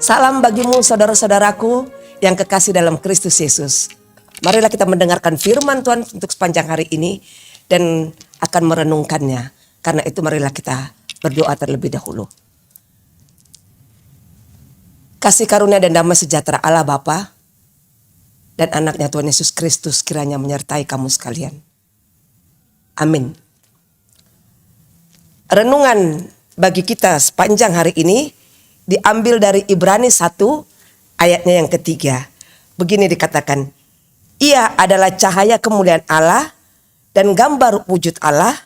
Salam bagimu saudara-saudaraku yang kekasih dalam Kristus Yesus. Marilah kita mendengarkan firman Tuhan untuk sepanjang hari ini dan akan merenungkannya. Karena itu marilah kita berdoa terlebih dahulu. Kasih karunia dan damai sejahtera Allah Bapa dan anaknya Tuhan Yesus Kristus kiranya menyertai kamu sekalian. Amin. Renungan bagi kita sepanjang hari ini diambil dari Ibrani 1 ayatnya yang ketiga. Begini dikatakan, Ia adalah cahaya kemuliaan Allah dan gambar wujud Allah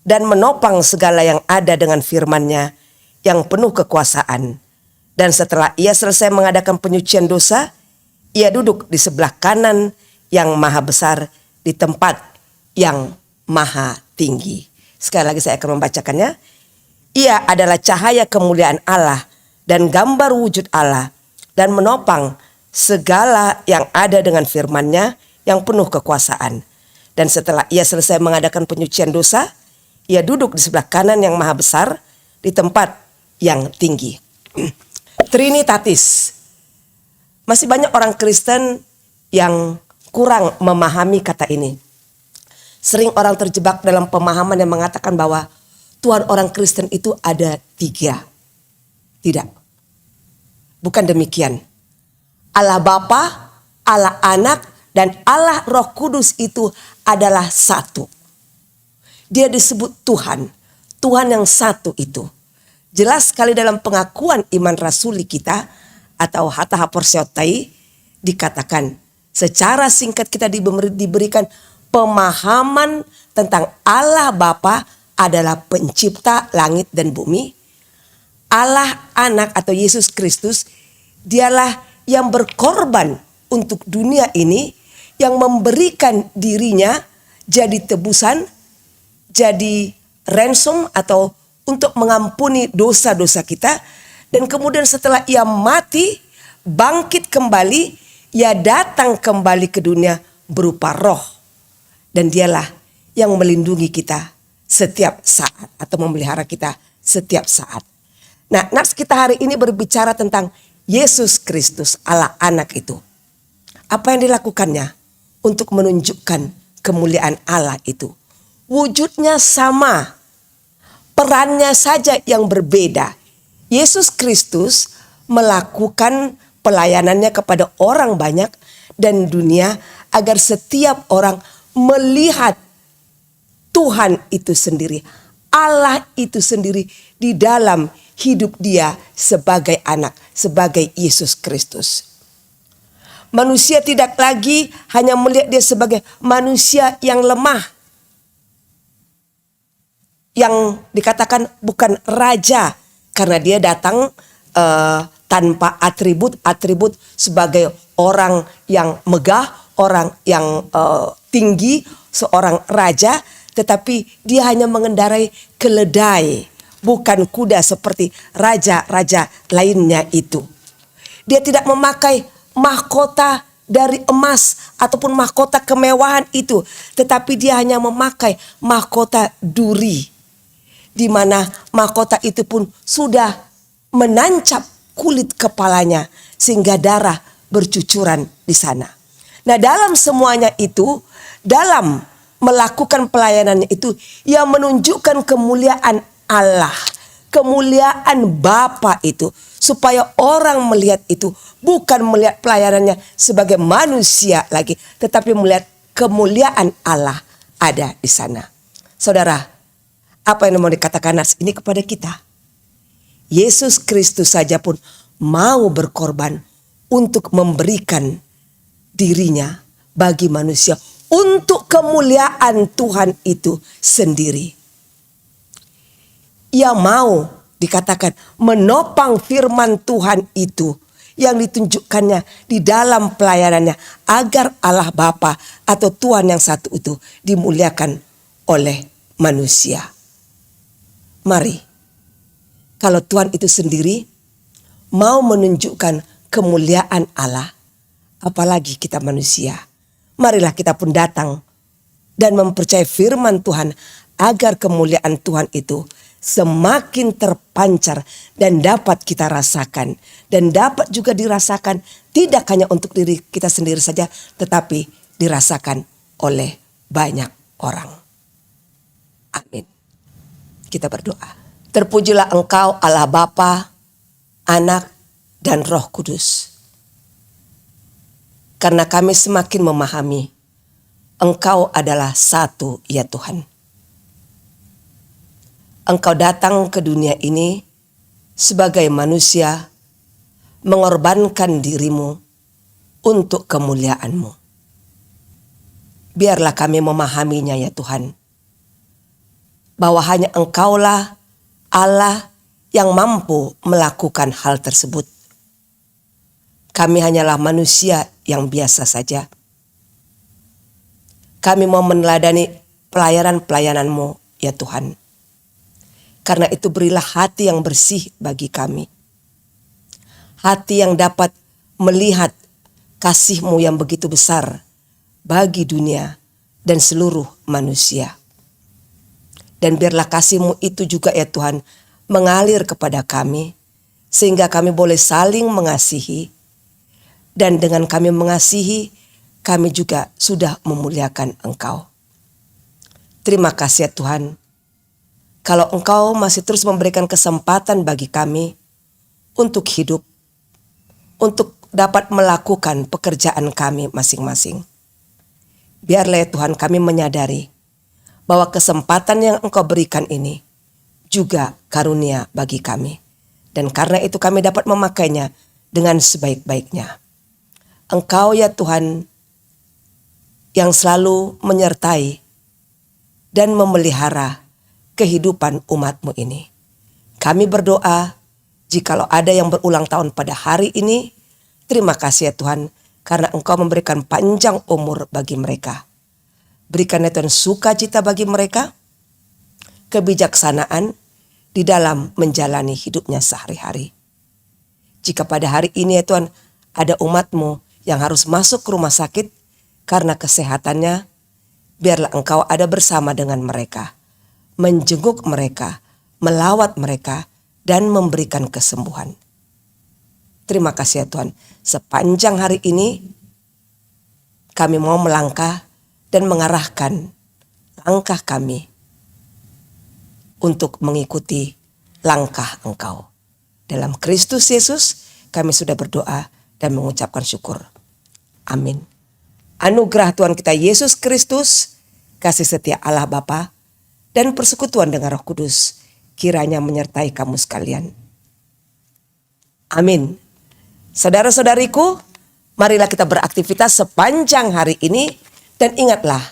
dan menopang segala yang ada dengan firman-Nya yang penuh kekuasaan. Dan setelah Ia selesai mengadakan penyucian dosa, Ia duduk di sebelah kanan yang maha besar di tempat yang maha tinggi. Sekali lagi saya akan membacakannya. Ia adalah cahaya kemuliaan Allah dan gambar wujud Allah dan menopang segala yang ada dengan firman-Nya yang penuh kekuasaan. Dan setelah Ia selesai mengadakan penyucian dosa, Ia duduk di sebelah kanan yang maha besar di tempat yang tinggi. Trinitatis. Masih banyak orang Kristen yang kurang memahami kata ini. Sering orang terjebak dalam pemahaman yang mengatakan bahwa Tuhan orang Kristen itu ada 3. Tidak. Bukan demikian. Allah Bapa, Allah Anak, dan Allah Roh Kudus itu adalah satu. Dia disebut Tuhan. Tuhan yang satu itu. Jelas sekali dalam pengakuan iman rasuli kita atau Hata Haporsiotai dikatakan secara singkat kita diberikan pemahaman tentang Allah Bapa adalah pencipta langit dan bumi. Allah Anak atau Yesus Kristus, dialah yang berkorban untuk dunia ini, yang memberikan dirinya jadi tebusan, jadi ransom atau untuk mengampuni dosa-dosa kita. Dan kemudian setelah Ia mati, bangkit kembali, Ia datang kembali ke dunia berupa roh. Dan dialah yang melindungi kita setiap saat atau memelihara kita setiap saat. Nah, nats kita hari ini berbicara tentang Yesus Kristus, Allah Anak itu. Apa yang dilakukannya untuk menunjukkan kemuliaan Allah itu? Wujudnya sama, perannya saja yang berbeda. Yesus Kristus melakukan pelayanannya kepada orang banyak dan dunia agar setiap orang melihat Tuhan itu sendiri, Allah itu sendiri di dalam hidup dia sebagai anak, sebagai Yesus Kristus. Manusia tidak lagi hanya melihat dia sebagai manusia yang lemah, yang dikatakan bukan raja karena dia datang tanpa atribut-atribut sebagai orang yang megah, orang yang tinggi, seorang raja. Tetapi dia hanya mengendarai keledai, bukan kuda seperti raja-raja lainnya itu. Dia tidak memakai mahkota dari emas ataupun mahkota kemewahan itu. Tetapi dia hanya memakai mahkota duri. Di mana mahkota itu pun sudah menancap kulit kepalanya sehingga darah bercucuran di sana. Nah, dalam semuanya itu, dalam melakukan pelayanannya itu, Ia menunjukkan kemuliaan Allah, kemuliaan Bapa itu, supaya orang melihat itu bukan melihat pelayanannya sebagai manusia lagi, tetapi melihat kemuliaan Allah ada di sana. Saudara, apa yang mau dikatakan ini kepada kita? Yesus Kristus saja pun mau berkorban untuk memberikan dirinya bagi manusia untuk kemuliaan Tuhan itu sendiri. Ia mau dikatakan menopang firman Tuhan itu yang ditunjukkannya di dalam pelayanannya agar Allah Bapa atau Tuhan yang satu itu dimuliakan oleh manusia. Mari, kalau Tuhan itu sendiri mau menunjukkan kemuliaan Allah, apalagi kita manusia. Marilah kita pun datang dan mempercayai firman Tuhan agar kemuliaan Tuhan itu semakin terpancar dan dapat kita rasakan. Dan dapat juga dirasakan tidak hanya untuk diri kita sendiri saja, tetapi dirasakan oleh banyak orang. Amin. Kita berdoa. Terpujilah Engkau Allah Bapa, Anak, dan Roh Kudus. Karena kami semakin memahami Engkau adalah satu ya Tuhan. Engkau datang ke dunia ini sebagai manusia, mengorbankan dirimu untuk kemuliaan-Mu. Biarlah kami memahaminya ya Tuhan, bahwa hanya Engkaulah Allah yang mampu melakukan hal tersebut. Kami hanyalah manusia yang biasa saja. Kami mau meneladani pelayanan-pelayanan-Mu ya Tuhan. Karena itu berilah hati yang bersih bagi kami. Hati yang dapat melihat kasih-Mu yang begitu besar bagi dunia dan seluruh manusia. Dan biarlah kasih-Mu itu juga ya Tuhan mengalir kepada kami, sehingga kami boleh saling mengasihi. Dan dengan kami mengasihi, kami juga sudah memuliakan Engkau. Terima kasih ya Tuhan. Kalau Engkau masih terus memberikan kesempatan bagi kami untuk hidup, untuk dapat melakukan pekerjaan kami masing-masing. Biarlah ya Tuhan kami menyadari bahwa kesempatan yang Engkau berikan ini juga karunia bagi kami. Dan karena itu kami dapat memakainya dengan sebaik-baiknya. Engkau ya Tuhan yang selalu menyertai dan memelihara kehidupan umat-Mu ini. Kami berdoa, jikalau ada yang berulang tahun pada hari ini, terima kasih ya Tuhan, karena Engkau memberikan panjang umur bagi mereka. Berikan ya Tuhan sukacita bagi mereka, kebijaksanaan di dalam menjalani hidupnya sehari-hari. Jika pada hari ini ya Tuhan, ada umat-Mu yang harus masuk ke rumah sakit karena kesehatannya, biarlah Engkau ada bersama dengan mereka, menjenguk mereka, melawat mereka, dan memberikan kesembuhan. Terima kasih ya Tuhan. Sepanjang hari ini kami mau melangkah dan mengarahkan langkah kami untuk mengikuti langkah Engkau. Dalam Kristus Yesus kami sudah berdoa dan mengucapkan syukur. Amin. Anugerah Tuhan kita Yesus Kristus, kasih setia Allah Bapa, dan persekutuan dengan Roh Kudus kiranya menyertai kamu sekalian. Amin. Saudara-saudariku, marilah kita beraktivitas sepanjang hari ini dan ingatlah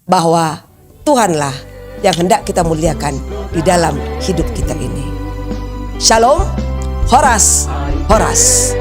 bahwa Tuhanlah yang hendak kita muliakan di dalam hidup kita ini. Shalom, Horas, Horas.